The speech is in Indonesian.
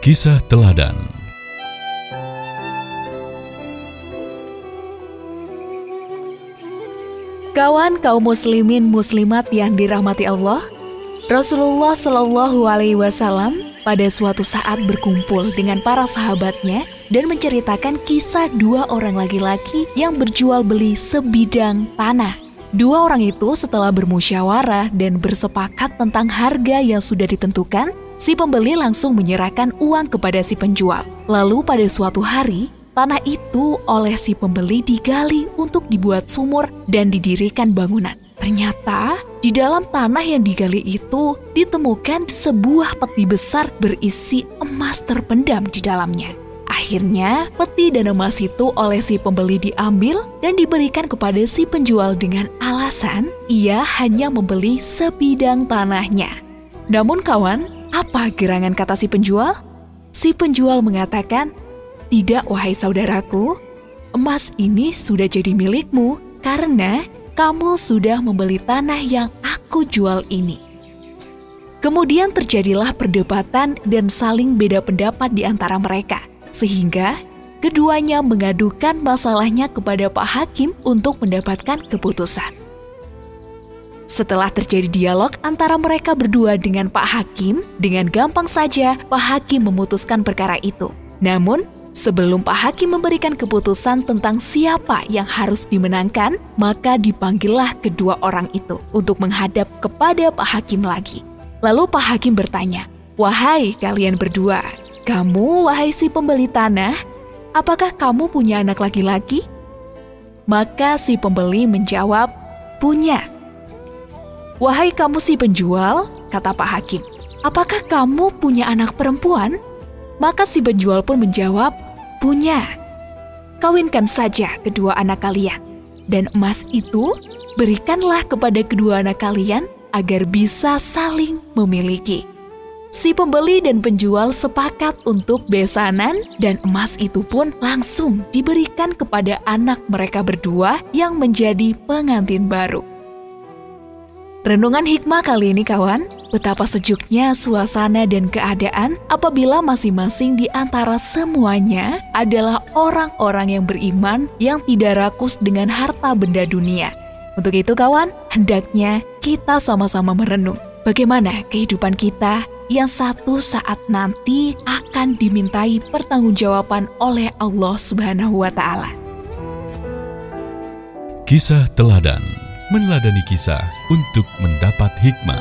Kisah teladan. Kawan kaum muslimin muslimat yang dirahmati Allah, Rasulullah Shallallahu Alaihi Wasallam pada suatu saat berkumpul dengan para sahabatnya dan menceritakan kisah dua orang laki-laki yang berjual beli sebidang tanah. Dua orang itu setelah bermusyawarah dan bersepakat tentang harga yang sudah ditentukan, si pembeli langsung menyerahkan uang kepada si penjual. Lalu pada suatu hari, tanah itu oleh si pembeli digali untuk dibuat sumur dan didirikan bangunan. Ternyata di dalam tanah yang digali itu ditemukan sebuah peti besar berisi emas terpendam di dalamnya. Akhirnya peti dan emas itu oleh si pembeli diambil dan diberikan kepada si penjual dengan alasan ia hanya membeli sebidang tanahnya. Namun kawan, apa gerangan kata si penjual? Si penjual mengatakan, "Tidak wahai saudaraku, emas ini sudah jadi milikmu karena kamu sudah membeli tanah yang aku jual ini." Kemudian terjadilah perdebatan dan saling beda pendapat di antara mereka, sehingga keduanya mengadukan masalahnya kepada Pak Hakim untuk mendapatkan keputusan. Setelah terjadi dialog antara mereka berdua dengan Pak Hakim, dengan gampang saja Pak Hakim memutuskan perkara itu. Namun, sebelum Pak Hakim memberikan keputusan tentang siapa yang harus dimenangkan, maka dipanggillah kedua orang itu untuk menghadap kepada Pak Hakim lagi. Lalu Pak Hakim bertanya, "Wahai kalian berdua, kamu wahai si pembeli tanah, apakah kamu punya anak laki-laki?" Maka si pembeli menjawab, "Punya." "Wahai kamu si penjual," kata Pak Hakim, "apakah kamu punya anak perempuan?" Maka si penjual pun menjawab, "Punya." "Kawinkan saja kedua anak kalian, dan emas itu berikanlah kepada kedua anak kalian agar bisa saling memiliki." Si pembeli dan penjual sepakat untuk besanan dan emas itu pun langsung diberikan kepada anak mereka berdua yang menjadi pengantin baru. Renungan hikmah kali ini kawan, betapa sejuknya suasana dan keadaan apabila masing-masing di antara semuanya adalah orang-orang yang beriman yang tidak rakus dengan harta benda dunia. Untuk itu kawan, hendaknya kita sama-sama merenung bagaimana kehidupan kita yang satu saat nanti akan dimintai pertanggungjawaban oleh Allah Subhanahu wa Ta'ala. Kisah teladan, meneladani kisah untuk mendapat hikmah.